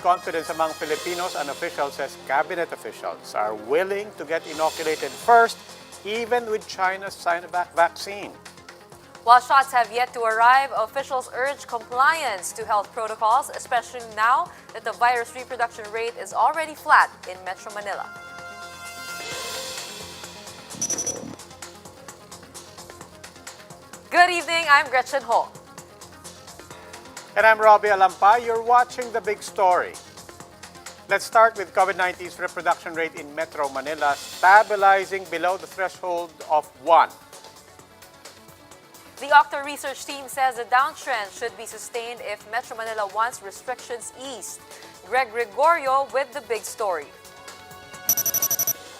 confidence among Filipinos, an official says cabinet officials are willing to get inoculated first, even with China's Sinovac vaccine. While shots have yet to arrive, officials urge compliance to health protocols, especially now that the virus reproduction rate is already flat in Metro Manila. Good evening, I'm Gretchen Ho. And I'm Robbie Alampa. You're watching The Big Story. Let's start with COVID-19's reproduction rate in Metro Manila stabilizing below the threshold of 1. The Octa research team says the downtrend should be sustained if Metro Manila wants restrictions eased. Greg Gregorio with The Big Story.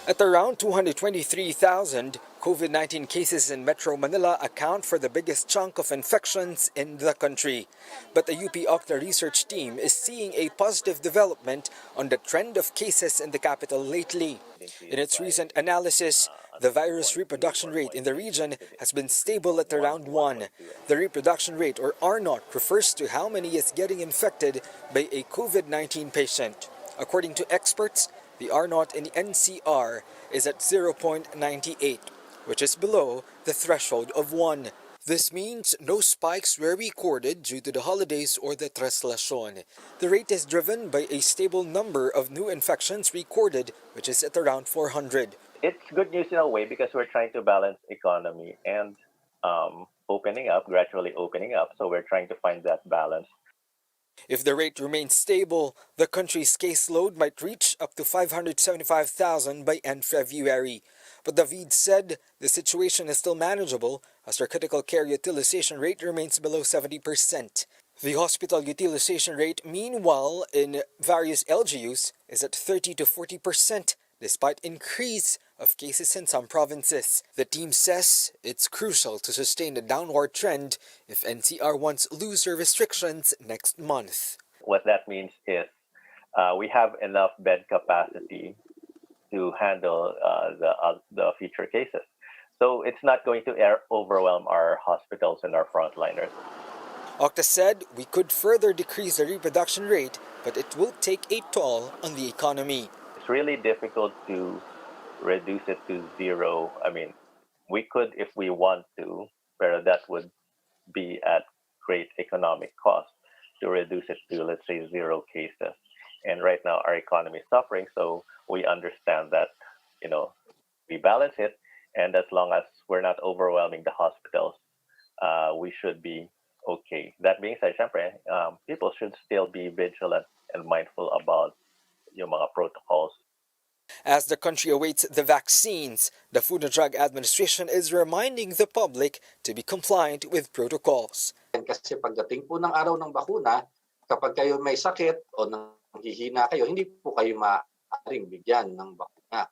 At around 223,000, COVID-19 cases in Metro Manila account for the biggest chunk of infections in the country. But the UP Octa research team is seeing a positive development on the trend of cases in the capital lately. In its recent analysis, the virus reproduction rate in the region has been stable at around 1. The reproduction rate, or R0, refers to how many is getting infected by a COVID-19 patient. According to experts, the R0 in NCR is at 0.98, which is below the threshold of 1. This means no spikes were recorded due to the holidays or the traslacion. The rate is driven by a stable number of new infections recorded, which is at around 400. It's good news in a way because we're trying to balance economy and gradually opening up. So we're trying to find that balance. If the rate remains stable, the country's caseload might reach up to 575,000 by end February. But David said the situation is still manageable as their critical care utilization rate remains below 70%. The hospital utilization rate, meanwhile, in various LGUs is at 30 to 40%, despite increase of cases in some provinces. The team says it's crucial to sustain the downward trend if NCR wants looser restrictions next month. What that means is we have enough bed capacity to handle the future cases. So it's not going to overwhelm our hospitals and our frontliners. Octa said we could further decrease the reproduction rate, but it will take a toll on the economy. It's really difficult to reduce it to zero. I mean, we could if we want to, but that would be at great economic cost to reduce it to, let's say, 0 cases. And right now our economy is suffering, so we understand that, we balance it, and as long as we're not overwhelming the hospitals, we should be okay. That being said, syempre, people should still be vigilant and mindful about yung mga protocols. As the country awaits the vaccines, the Food and Drug Administration is reminding the public to be compliant with protocols. Kasi pagdating po ng araw ng bakuna, kapag kayo may sakit o nanghihina kayo, hindi po kayo maaaring bigyan ng bakuna.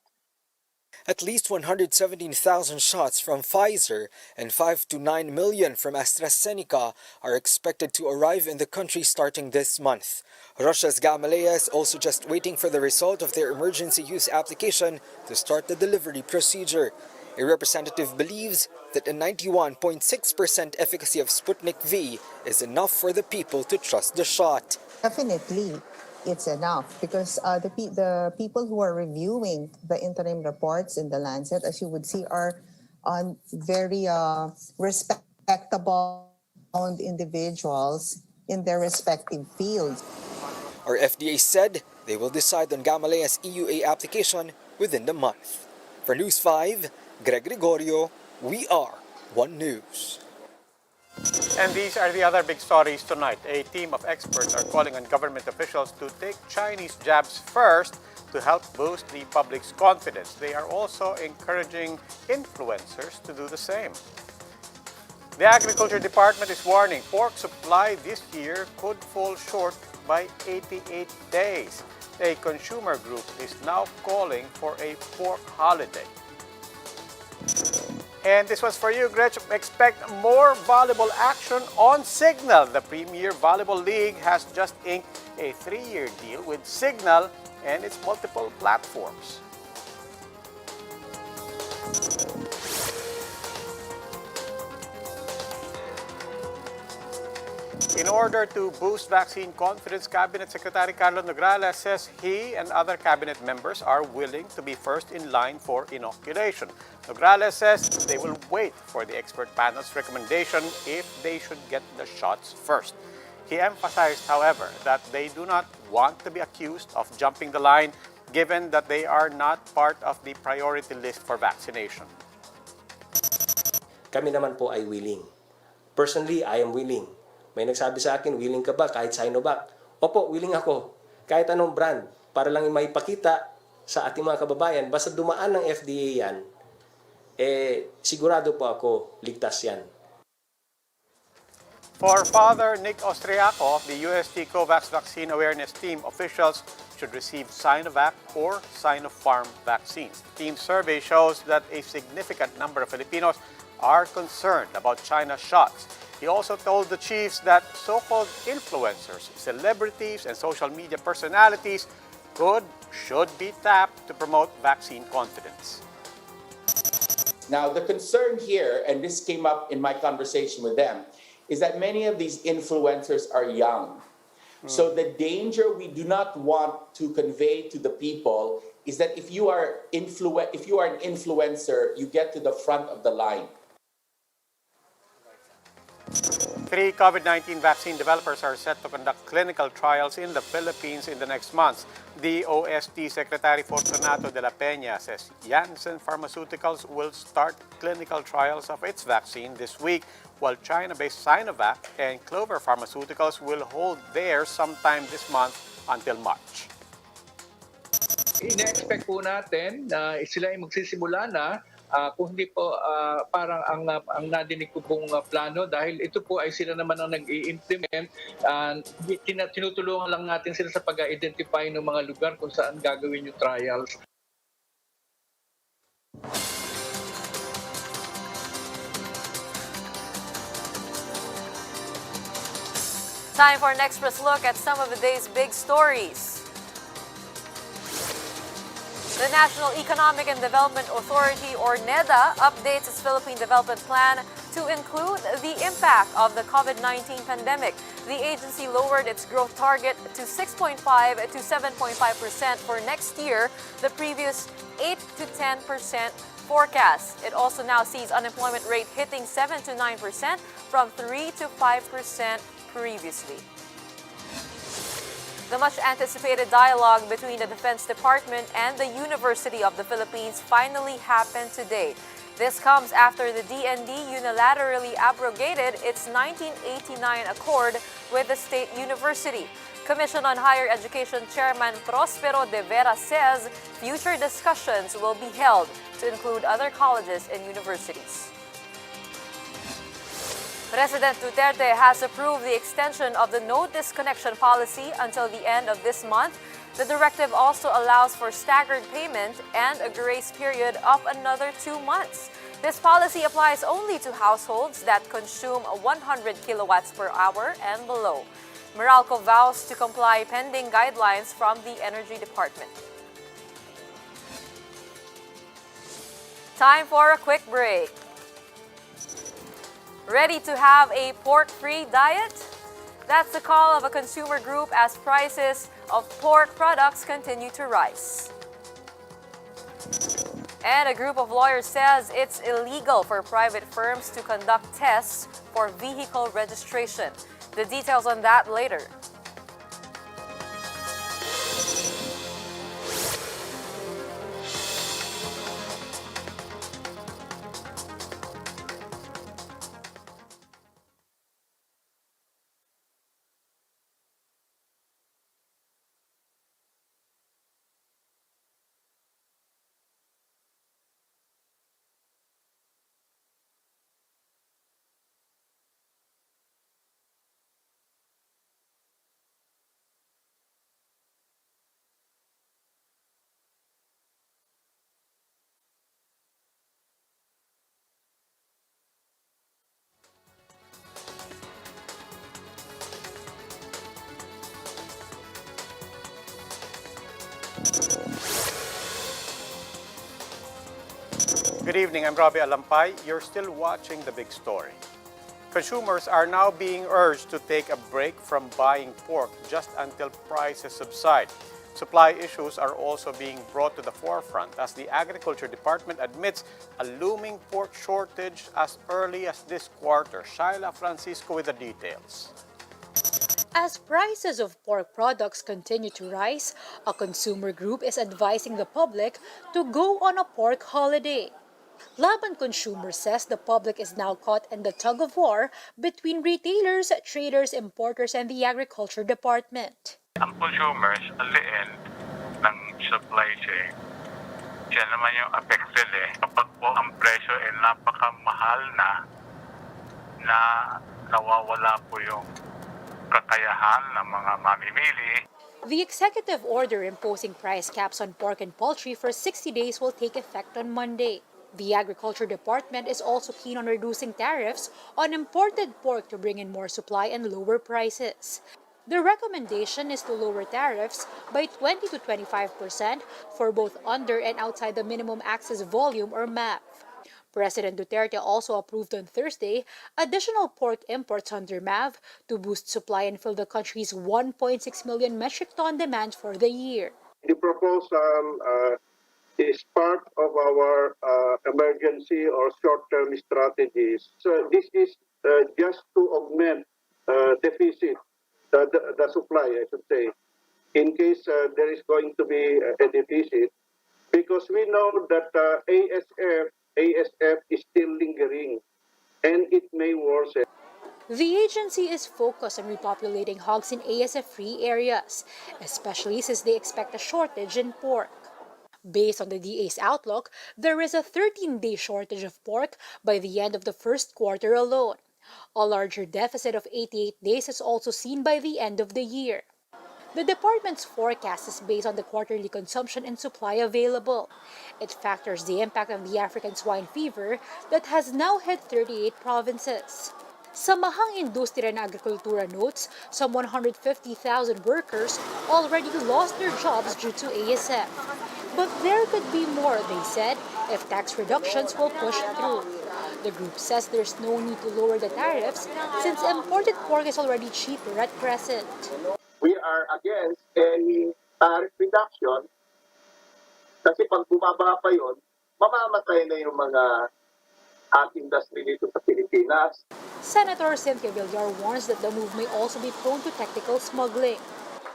At least 117,000 shots from Pfizer and 5 to 9 million from AstraZeneca are expected to arrive in the country starting this month. Russia's Gamaleya is also just waiting for the result of their emergency use application to start the delivery procedure. A representative believes that a 91.6% efficacy of Sputnik V is enough for the people to trust the shot. Definitely, it's enough because the people who are reviewing the interim reports in the Lancet, as you would see, are on very respectable individuals in their respective fields. Our FDA said they will decide on Gamaleya's EUA application within the month. For News 5, Greg Gregorio, we are One News. And these are the other big stories tonight. A team of experts are calling on government officials to take Chinese jabs first to help boost the public's confidence. They are also encouraging influencers to do the same. The Agriculture Department is warning pork supply this year could fall short by 88 days. A consumer group is now calling for a pork holiday. And this was for you, Gretch. Expect more volleyball action on Cignal. The Premier Volleyball League has just inked a 3-year deal with Cignal and its multiple platforms. In order to boost vaccine confidence, Cabinet Secretary Carlo Nograles says he and other cabinet members are willing to be first in line for inoculation. Nograles says they will wait for the expert panel's recommendation if they should get the shots first. He emphasized, however, that they do not want to be accused of jumping the line given that they are not part of the priority list for vaccination. Kami naman po ay willing. Personally, I am willing. May nagsabi sa akin, willing ka ba kahit Sinovac? Opo, willing ako. Kahit anong brand. Para lang maipakita sa ating mga kababayan, basta dumaan ng FDA yan, sigurado po ako, ligtas yan. For Father Nick Austriaco of the UST COVAX Vaccine Awareness Team, officials should receive Sinovac or Sinopharm vaccines. The team's survey shows that a significant number of Filipinos are concerned about China's shots. He also told the chiefs that so-called influencers, celebrities, and social media personalities should be tapped to promote vaccine confidence. Now, the concern here, and this came up in my conversation with them, is that many of these influencers are young. So the danger we do not want to convey to the people is that if you are an influencer, you get to the front of the line. 3 COVID-19 vaccine developers are set to conduct clinical trials in the Philippines in the next months. The OST Secretary Fortunato de la Peña says Janssen Pharmaceuticals will start clinical trials of its vaccine this week, while China-based Sinovac and Clover Pharmaceuticals will hold theirs sometime this month until March. Ina-expect po natin na sila ay magsisimula na kung hindi po parang ang nadinig ko pong plano dahil ito po ay sila naman ang nag-i-implement. Tinutulungan lang natin sila sa pag-identify ng mga lugar kung saan gagawin yung trials. Time for an express look at some of the day's big stories. The National Economic and Development Authority, or NEDA, updates its Philippine Development Plan to include the impact of the COVID-19 pandemic. The agency lowered its growth target to 6.5 to 7.5% for next year, the previous 8 to 10% forecast. It also now sees unemployment rate hitting 7 to 9% from 3 to 5% previously. The much-anticipated dialogue between the Defense Department and the University of the Philippines finally happened today. This comes after the DND unilaterally abrogated its 1989 accord with the state university. Commission on Higher Education Chairman Prospero de Vera says future discussions will be held to include other colleges and universities. President Duterte has approved the extension of the no disconnection policy until the end of this month. The directive also allows for staggered payment and a grace period of another 2 months. This policy applies only to households that consume 100 kilowatts per hour and below. Meralco vows to comply pending guidelines from the Energy Department. Time for a quick break. Ready to have a pork-free diet? That's the call of a consumer group as prices of pork products continue to rise. And a group of lawyers says it's illegal for private firms to conduct tests for vehicle registration. The details on that later. Good evening, I'm Robbie Alampay. You're still watching The Big Story. Consumers are now being urged to take a break from buying pork just until prices subside. Supply issues are also being brought to the forefront as the Agriculture Department admits a looming pork shortage as early as this quarter. Shaila Francisco with the details. As prices of pork products continue to rise, a consumer group is advising the public to go on a pork holiday. Laban Consumer says the public is now caught in the tug of war between retailers, traders, importers, and the Agriculture Department. Ang consumers, ang liin ng supply chain, siya naman yung affected eh. Kapag po ang presyo ay napakamahal na nawawala po yung kakayahan ng mga mamimili. The executive order imposing price caps on pork and poultry for 60 days will take effect on Monday. The Agriculture Department is also keen on reducing tariffs on imported pork to bring in more supply and lower prices. The recommendation is to lower tariffs by 20 to 25% for both under and outside the minimum access volume or MAV. President Duterte also approved on Thursday additional pork imports under MAV to boost supply and fill the country's 1.6 million metric ton demand for the year. The proposal is part of our emergency or short-term strategies. So this is just to augment deficit, the supply, I should say, in case there is going to be a deficit, because we know that ASF is still lingering and it may worsen. The agency is focused on repopulating hogs in ASF-free areas, especially since they expect a shortage in pork. Based on the DA's outlook, there is a 13-day shortage of pork by the end of the first quarter alone. A larger deficit of 88 days is also seen by the end of the year. The department's forecast is based on the quarterly consumption and supply available. It factors the impact of the African swine fever that has now hit 38 provinces. Samahang Industriya ng Agrikultura notes some 150,000 workers already lost their jobs due to ASF. But there could be more, they said, if tax reductions will push through. The group says there's no need to lower the tariffs since imported pork is already cheaper at present. We are against any tariff reduction kasi pag bumaba pa yun, mamamatay na yung mga industry dito sa Pilipinas. Senator Cynthia Villar warns that the move may also be prone to technical smuggling.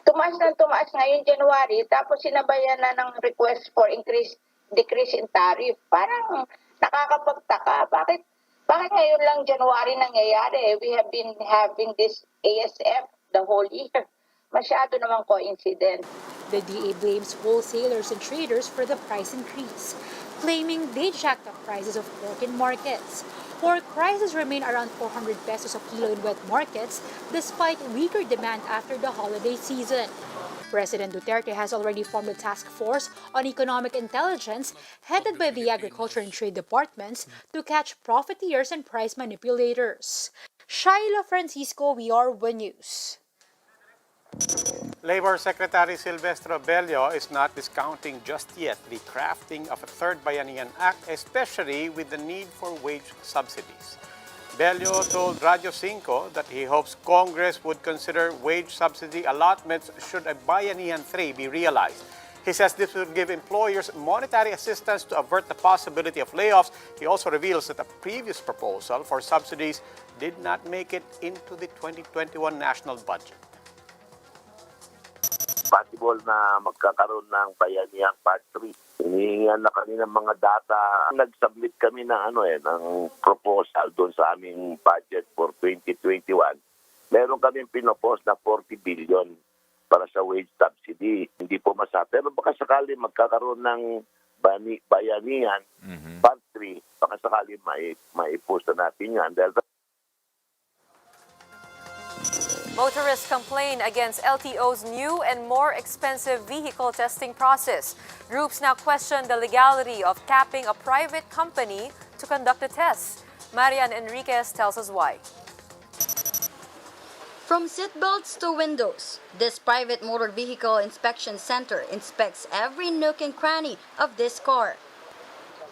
Tumaas ngayon January, tapos sinabayan na ng request for decrease in tariff. Parang nakakapagtaka. Bakit ngayon lang January nangyayari? We have been having this ASF the whole year. Masyado namang coincident. The DA blames wholesalers and traders for the price increase, claiming they jacked up prices of pork in markets. Pork prices remain around 400 pesos a kilo in wet markets despite weaker demand after the holiday season. President Duterte has already formed a task force on economic intelligence headed by the Agriculture and Trade Departments to catch profiteers and price manipulators. Shaila Francisco, VR1 News. Labor Secretary Silvestre Bello is not discounting just yet the crafting of a third Bayanihan Act, especially with the need for wage subsidies. Bello told Radio 5 that he hopes Congress would consider wage subsidy allotments should a Bayanihan 3 be realized. He says this would give employers monetary assistance to avert the possibility of layoffs. He also reveals that a previous proposal for subsidies did not make it into the 2021 national budget. Possible na magkakaroon ng Bayanihan Part 3. Hinihingan na kami ng mga data. Nag-submit kami ng proposal doon sa aming budget for 2021. Meron kami pinopose na 40 billion para sa wage subsidy. Hindi po pero baka sakali magkakaroon ng Bayanihan Part 3, baka sakali maipost na natin yan. Motorists complain against LTO's new and more expensive vehicle testing process. Groups now question the legality of tapping a private company to conduct the tests. Marian Enriquez tells us why. From seatbelts to windows, this private motor vehicle inspection center inspects every nook and cranny of this car.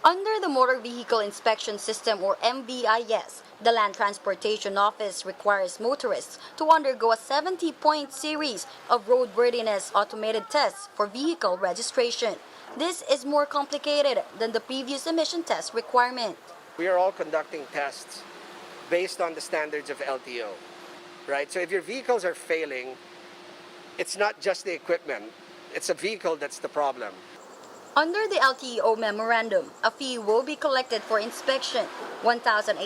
Under the Motor Vehicle Inspection System or MVIS, the Land Transportation Office requires motorists to undergo a 70-point series of roadworthiness automated tests for vehicle registration. This is more complicated than the previous emission test requirement. We are all conducting tests based on the standards of LTO, right? So if your vehicles are failing, it's not just the equipment, it's a vehicle that's the problem. Under the LTO memorandum, a fee will be collected for inspection, 1,800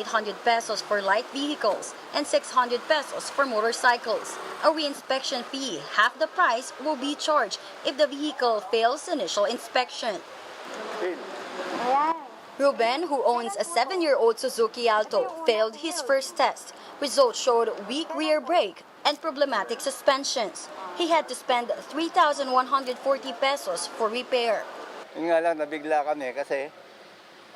pesos for light vehicles and 600 pesos for motorcycles. A reinspection fee, half the price, will be charged if the vehicle fails initial inspection. Ruben, who owns a 7-year-old Suzuki Alto, failed his first test. Results showed weak rear brake and problematic suspensions. He had to spend 3,140 pesos for repair. Yun nga lang, nabigla kami kasi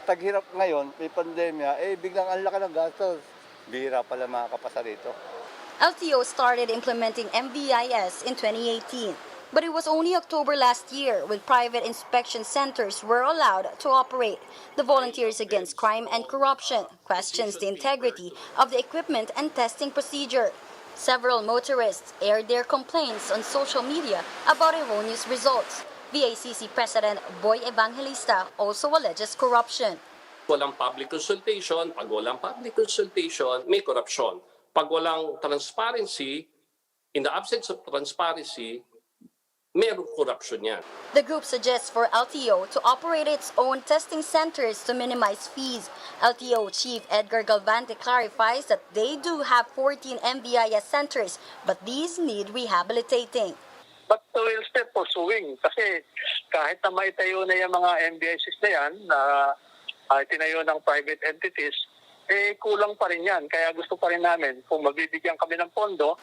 taghirap ngayon, may pandemya, biglang ang laki ng gastos. Bihira pala makakapasa dito. LTO started implementing MVIS in 2018, but it was only October last year when private inspection centers were allowed to operate. The Volunteers Against Crime and Corruption questions the integrity of the equipment and testing procedure. Several motorists aired their complaints on social media about erroneous results. VACC President Boy Evangelista also alleges corruption. Walang public consultation. Pag walang public consultation, may corruption. Pag walang transparency, in the absence of transparency, mayroong corruption yan. The group suggests for LTO to operate its own testing centers to minimize fees. LTO Chief Edgar Galvante clarifies that they do have 14 MVIS centers, but these need rehabilitating. But we'll still pursuing kasi kahit na maitayo na yung mga MBICs na yan na tinayo ng private entities, kulang pa rin yan. Kaya gusto pa rin namin kung mabibigyan kami ng pondo.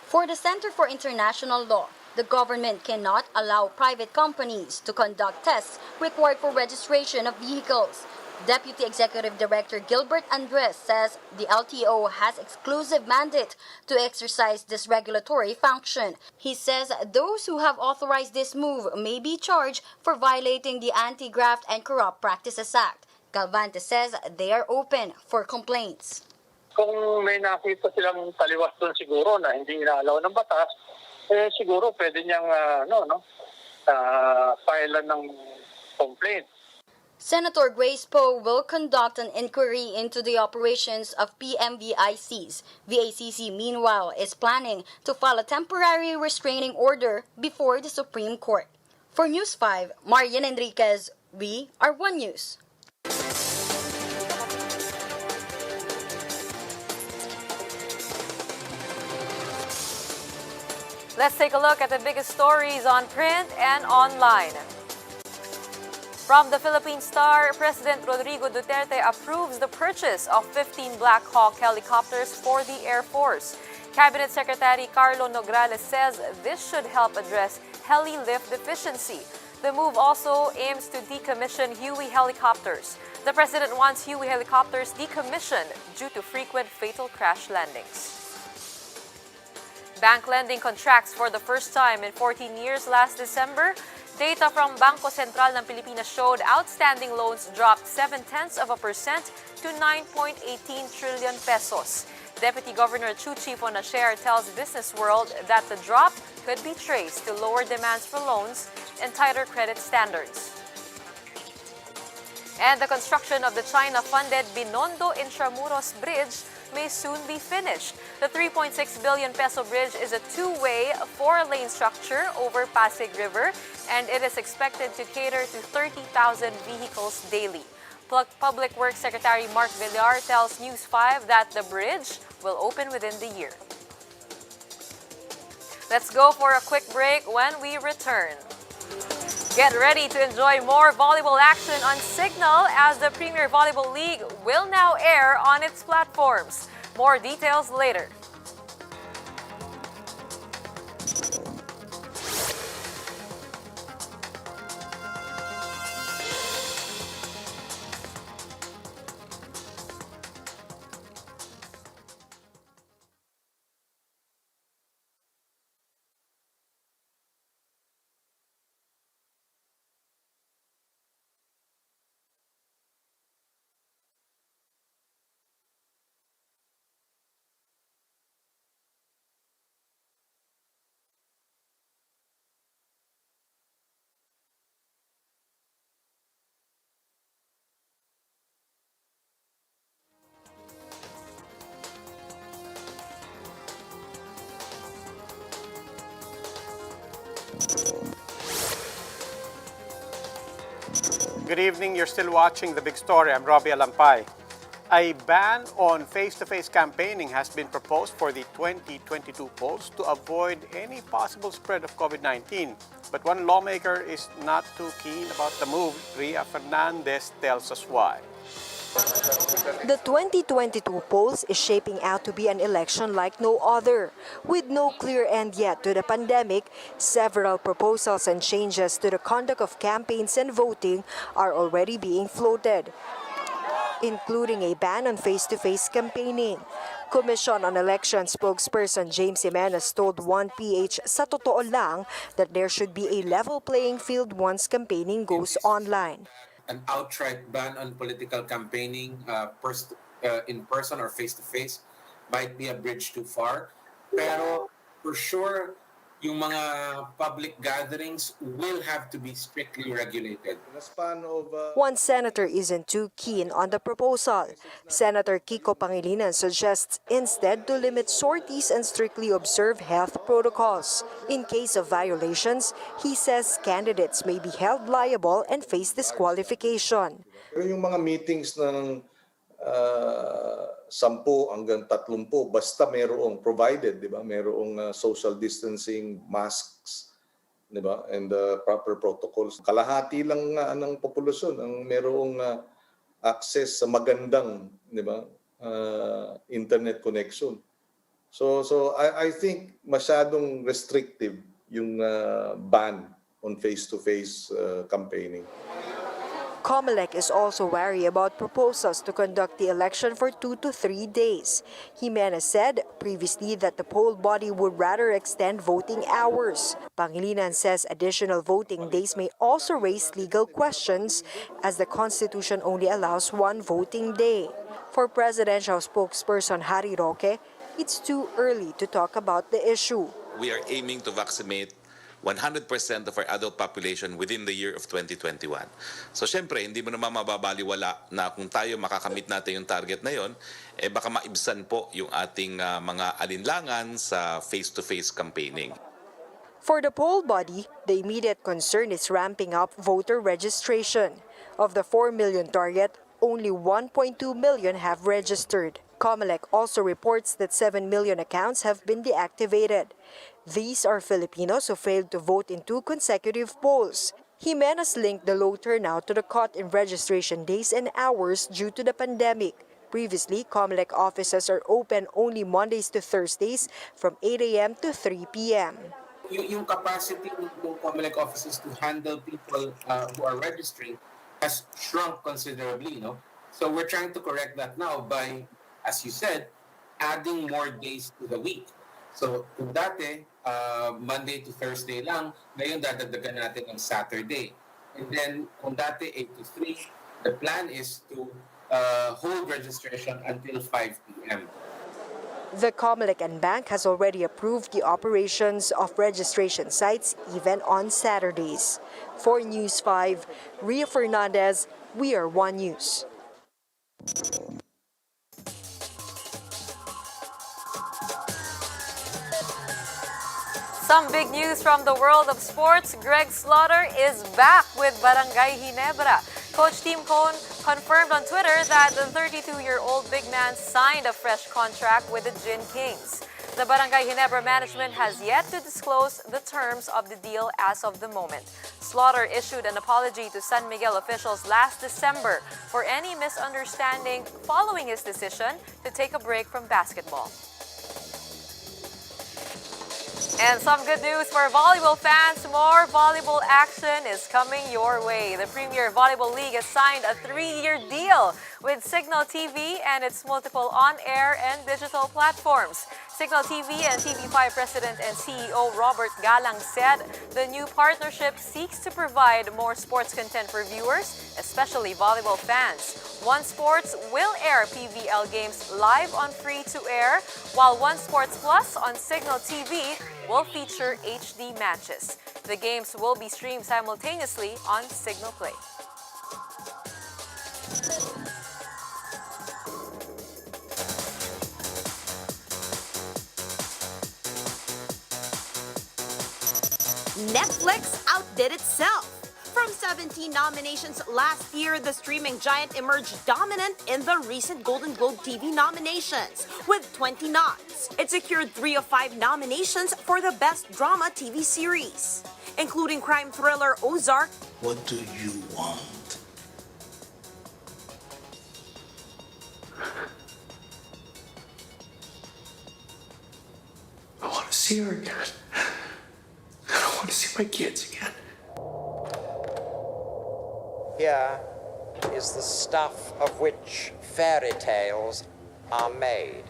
For the Center for International Law, the government cannot allow private companies to conduct tests required for registration of vehicles. Deputy Executive Director Gilbert Andres says the LTO has exclusive mandate to exercise this regulatory function. He says those who have authorized this move may be charged for violating the Anti-Graft and Corrupt Practices Act. Galvante says they are open for complaints. Kung may nakita silang taliwas doon siguro na hindi inaalaw ng batas, siguro pwede niyang filean ng complaint. Senator Grace Poe will conduct an inquiry into the operations of PMVICs. VACC, meanwhile, is planning to file a temporary restraining order before the Supreme Court. For News 5, Marian Enriquez, we are One News. Let's take a look at the biggest stories on print and online. From the Philippine Star, President Rodrigo Duterte approves the purchase of 15 Black Hawk helicopters for the Air Force. Cabinet Secretary Carlo Nograles says this should help address heli lift deficiency. The move also aims to decommission Huey helicopters. The President wants Huey helicopters decommissioned due to frequent fatal crash landings. Bank lending contracts for the first time in 14 years last December. Data from Bangko Sentral ng Pilipinas showed outstanding loans dropped 0.7% to 9.18 trillion pesos. Deputy Governor Chuchi Fonasher tells Business World that the drop could be traced to lower demands for loans and tighter credit standards. And the construction of the China-funded Binondo Intramuros Bridge may soon be finished. The 3.6 billion peso bridge is a two-way, 4-lane structure over Pasig River, and it is expected to cater to 30,000 vehicles daily. Public Works Secretary Mark Villar tells News 5 that the bridge will open within the year. Let's go for a quick break. When we return, get ready to enjoy more volleyball action on Cignal as the Premier Volleyball League will now air on its platforms. More details later. Good evening. You're still watching The Big Story. I'm Robbie Alampay. A ban on face-to-face campaigning has been proposed for the 2022 polls to avoid any possible spread of COVID-19. But one lawmaker is not too keen about the move. Ria Fernandez tells us why. The 2022 polls is shaping out to be an election like no other. With no clear end yet to the pandemic, several proposals and changes to the conduct of campaigns and voting are already being floated, including a ban on face-to-face campaigning. Commission on Election spokesperson James Jimenez told 1PH sa totoo lang that there should be a level playing field once campaigning goes online. An outright ban on political campaigning in person or face-to-face might be a bridge too far. Pero for sure, yung mga public gatherings will have to be strictly regulated. One senator isn't too keen on the proposal. Senator Kiko Pangilinan suggests instead to limit sorties and strictly observe health protocols. In case of violations, he says candidates may be held liable and face disqualification. Pero yung mga meetings ng 10 hanggang 30, basta mayroong provided, di ba? Mayroong social distancing, masks, di ba? And proper protocols. Kalahati lang ng populasyon ang mayroong access sa magandang, di ba? Internet connection. So I think masyadong restrictive yung ban on face-to-face campaigning. COMELEC is also wary about proposals to conduct the election for 2 to 3 days. Jimenez said previously that the poll body would rather extend voting hours. Pangilinan says additional voting days may also raise legal questions as the Constitution only allows one voting day. For presidential spokesperson Harry Roque, it's too early to talk about the issue. We are aiming to vaccinate 100% of our adult population within the year of 2021. So syempre, hindi mo naman mababaliwala na kung tayo makakamit natin yung target na yon, baka maibsan po yung ating mga alinlangan sa face-to-face campaigning. For the poll body, the immediate concern is ramping up voter registration. Of the 4 million target, only 1.2 million have registered. COMELEC also reports that 7 million accounts have been deactivated. These are Filipinos who failed to vote in 2 consecutive polls. Jimenez linked the low turnout to the cut in registration days and hours due to the pandemic. Previously, COMELEC offices are open only Mondays to Thursdays from 8 a.m. to 3 p.m. Yung capacity ng COMELEC offices to handle people who are registering has shrunk considerably, no? So we're trying to correct that now by, as you said, adding more days to the week. So kung dati, Monday to Thursday lang, ngayon dadagdagan natin ng Saturday. And then kung dati 8 to 3, the plan is to hold registration until 5 p.m. The COMELEC and bank has already approved the operations of registration sites even on Saturdays. For News 5, Ria Fernandez, We Are One News. Some big news from the world of sports. Greg Slaughter is back with Barangay Ginebra. Coach Tim Cone confirmed on Twitter that the 32-year-old big man signed a fresh contract with the Gin Kings. The Barangay Ginebra management has yet to disclose the terms of the deal as of the moment. Slaughter issued an apology to San Miguel officials last December for any misunderstanding following his decision to take a break from basketball. And some good news for volleyball fans. More volleyball action is coming your way. The Premier Volleyball League has signed a 3-year deal with Cignal TV and its multiple on-air and digital platforms. Cignal TV and TV5 President and CEO Robert Galang said the new partnership seeks to provide more sports content for viewers, especially volleyball fans. One Sports will air PVL games live on free-to-air, while One Sports Plus on Cignal TV will feature HD matches. The games will be streamed simultaneously on Cignal Play. Netflix outdid itself. From From 17 nominations last year, the streaming giant emerged dominant in the recent Golden Globe TV nominations with 20 nods. It secured 3 of 5 nominations for the Best Drama TV Series, including crime thriller Ozark. What do you want? I want to see her again. I want to see my kids again. Here is the stuff of which fairy tales are made.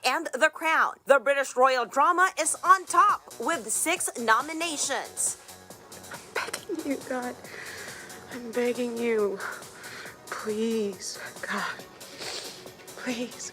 And The Crown, the British royal drama, is on top with 6 nominations. You, God, I'm begging you. Please, God, please.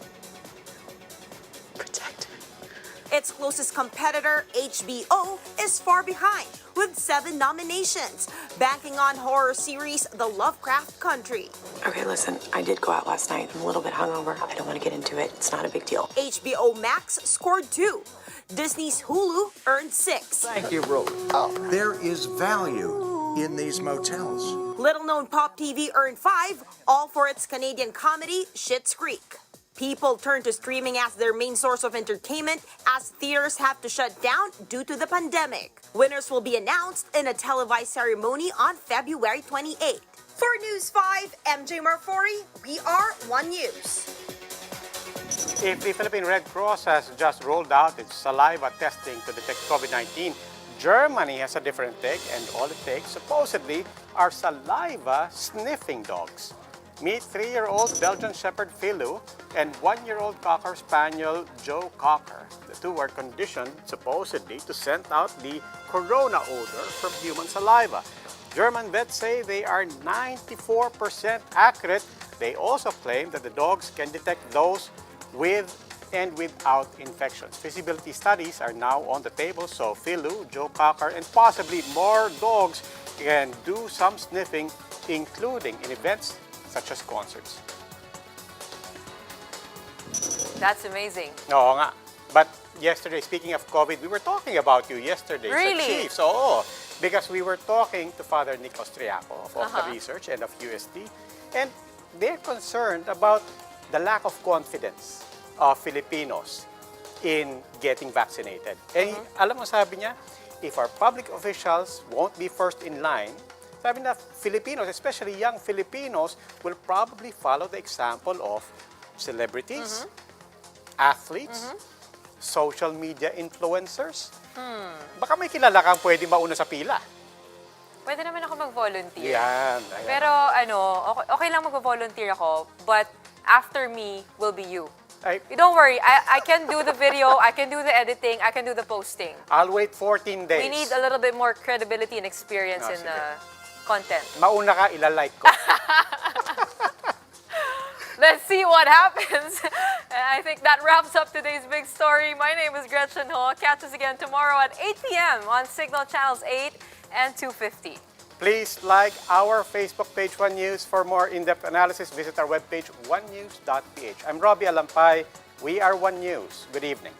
Its closest competitor, HBO, is far behind with 7 nominations, banking on horror series The Lovecraft Country. Okay, listen, I did go out last night. I'm a little bit hungover. I don't want to get into it. It's not a big deal. HBO Max scored 2. Disney's Hulu earned 6. Thank you, Ro. There is value in these motels. Little-known Pop TV earned 5, all for its Canadian comedy, Schitt's Creek. People turn to streaming as their main source of entertainment as theaters have to shut down due to the pandemic. Winners will be announced in a televised ceremony on February 28th. For News 5, MJ Marfori, we are One News. If the Philippine Red Cross has just rolled out its saliva testing to detect COVID-19, Germany has a different take, and all it takes, supposedly, are saliva sniffing dogs. Meet 3-year-old Belgian Shepherd Philou and 1-year-old Cocker Spaniel Joe Cocker. The two were conditioned, supposedly, to scent out the corona odor from human saliva. German vets say they are 94% accurate. They also claim that the dogs can detect those with and without infections. Feasibility studies are now on the table, so Philou, Joe Cocker, and possibly more dogs can do some sniffing, including in events such as concerts. That's amazing. Oo nga. But yesterday, speaking of COVID, we were talking about you yesterday Really? sa Chiefs. Oo. Because we were talking to Father Nick Austriaco of the Research and of UST, and they're concerned about the lack of confidence of Filipinos in getting vaccinated. And alam mo, sabi niya, if our public officials won't be first in line, sabi na Filipinos, especially young Filipinos, will probably follow the example of celebrities, athletes, social media influencers. Baka may kilala kang pwede mauna sa pila. Pwede naman ako mag-volunteer. Yan. Pero okay lang mag-volunteer ako, but after me will be you. Don't worry, I can do the video, I can do the editing, I can do the posting. I'll wait 14 days. We need a little bit more credibility and experience in content. Mauna ka, ilalike ko. Let's see what happens. And I think that wraps up today's big story. My name is Gretchen Ho. Catch us again tomorrow at 8 p.m. on Cignal Channels 8 and 250. Please like our Facebook page, One News. For more in-depth analysis, visit our webpage, onenews.ph. I'm Robbie Alampay. We are One News. Good evening.